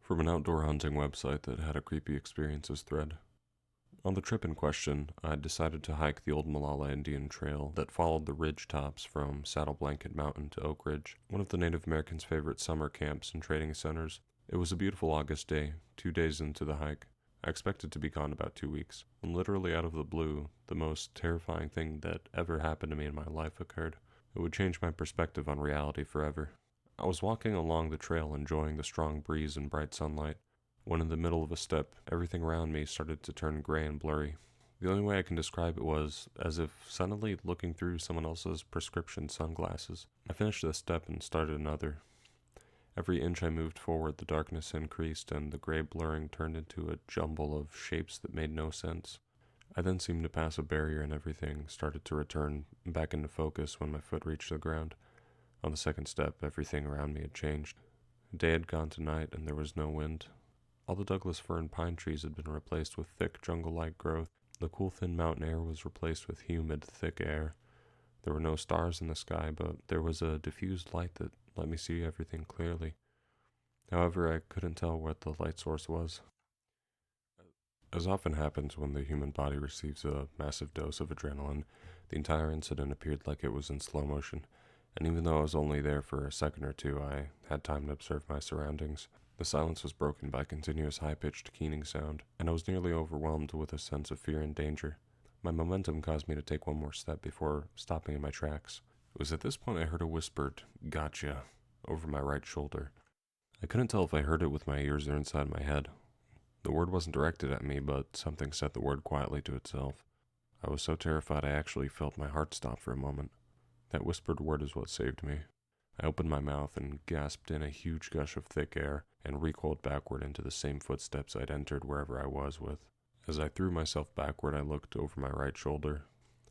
from an outdoor hunting website that had a creepy experiences thread. On the trip in question, I decided to hike the old Malala Indian Trail that followed the ridge tops from Saddle Blanket Mountain to Oak Ridge, one of the Native Americans' favorite summer camps and trading centers. It was a beautiful August day, 2 days into the hike. I expected to be gone about 2 weeks, when literally out of the blue, the most terrifying thing that ever happened to me in my life occurred. It would change my perspective on reality forever. I was walking along the trail enjoying the strong breeze and bright sunlight, when in the middle of a step, everything around me started to turn gray and blurry. The only way I can describe it was as if suddenly looking through someone else's prescription sunglasses. I finished this step and started another. Every inch I moved forward, the darkness increased, and the gray blurring turned into a jumble of shapes that made no sense. I then seemed to pass a barrier and everything started to return back into focus when my foot reached the ground. On the second step, everything around me had changed. Day had gone to night and there was no wind. All the Douglas fir and pine trees had been replaced with thick jungle-like growth. The cool, thin mountain air was replaced with humid, thick air. There were no stars in the sky, but there was a diffused light that let me see everything clearly. However, I couldn't tell what the light source was. As often happens when the human body receives a massive dose of adrenaline, the entire incident appeared like it was in slow motion, and even though I was only there for a second or two, I had time to observe my surroundings. The silence was broken by continuous high-pitched keening sound, and I was nearly overwhelmed with a sense of fear and danger. My momentum caused me to take one more step before stopping in my tracks. It was at this point I heard a whispered, "Gotcha," over my right shoulder. I couldn't tell if I heard it with my ears or inside my head. The word wasn't directed at me, but something said the word quietly to itself. I was so terrified I actually felt my heart stop for a moment. That whispered word is what saved me. I opened my mouth and gasped in a huge gush of thick air and recoiled backward into the same footsteps I'd entered wherever I was with. As I threw myself backward, I looked over my right shoulder.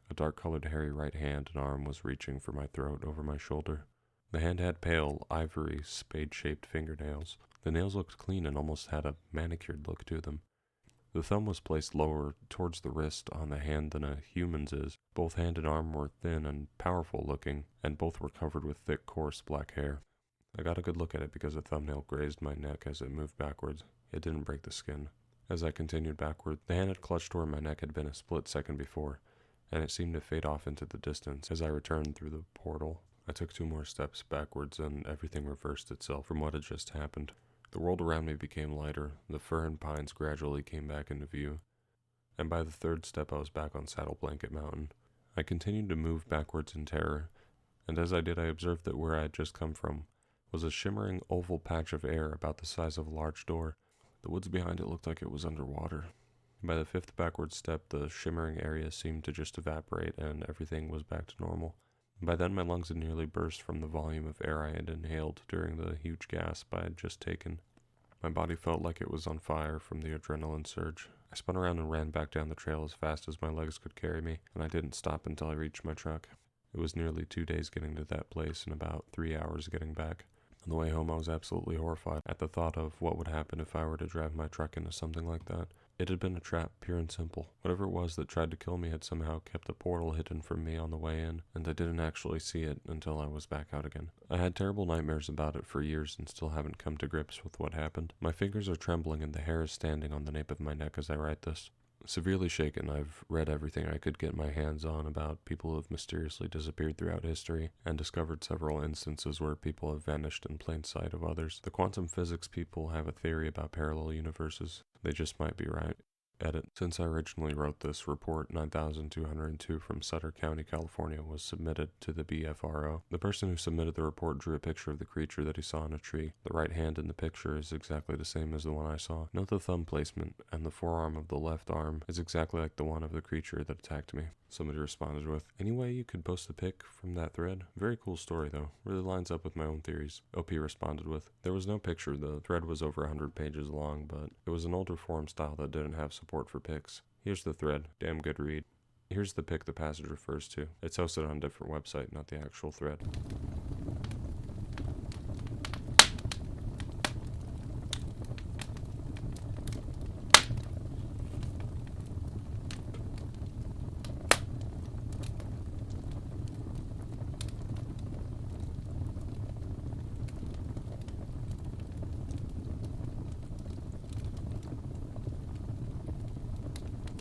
A dark-colored hairy right hand and arm was reaching for my throat over my shoulder. The hand had pale, ivory, spade-shaped fingernails. The nails looked clean and almost had a manicured look to them. The thumb was placed lower towards the wrist on the hand than a human's is. Both hand and arm were thin and powerful looking, and both were covered with thick, coarse black hair. I got a good look at it because the thumbnail grazed my neck as it moved backwards. It didn't break the skin. As I continued backward, the hand that clutched toward my neck had been a split second before, and it seemed to fade off into the distance as I returned through the portal. I took 2 more steps backwards and everything reversed itself from what had just happened. The world around me became lighter, the fir and pines gradually came back into view, and by the 3rd step I was back on Saddle Blanket Mountain. I continued to move backwards in terror, and as I did I observed that where I had just come from was a shimmering oval patch of air about the size of a large door. The woods behind it looked like it was underwater. By the 5th backward step, the shimmering area seemed to just evaporate and everything was back to normal. By then my lungs had nearly burst from the volume of air I had inhaled during the huge gasp I had just taken. My body felt like it was on fire from the adrenaline surge. I spun around and ran back down the trail as fast as my legs could carry me, and I didn't stop until I reached my truck. It was nearly 2 days getting to that place and about 3 hours getting back. On the way home I was absolutely horrified at the thought of what would happen if I were to drive my truck into something like that. It had been a trap, pure and simple. Whatever it was that tried to kill me had somehow kept a portal hidden from me on the way in, and I didn't actually see it until I was back out again. I had terrible nightmares about it for years and still haven't come to grips with what happened. My fingers are trembling and the hair is standing on the nape of my neck as I write this. Severely shaken, I've read everything I could get my hands on about people who have mysteriously disappeared throughout history, and discovered several instances where people have vanished in plain sight of others. The quantum physics people have a theory about parallel universes. They just might be right. Edit. Since I originally wrote this, report 9202 from Sutter County, California was submitted to the BFRO. The person who submitted the report drew a picture of the creature that he saw in a tree. The right hand in the picture is exactly the same as the one I saw. Note the thumb placement, and the forearm of the left arm is exactly like the one of the creature that attacked me. Somebody responded with, "Any way you could post a pic from that thread? Very cool story though, really lines up with my own theories." OP responded with, "There was no picture, the thread was over 100 pages long, but it was an older forum style that didn't have support for pics. Here's the thread, damn good read. Here's the pic the passage refers to. It's hosted on a different website, not the actual thread."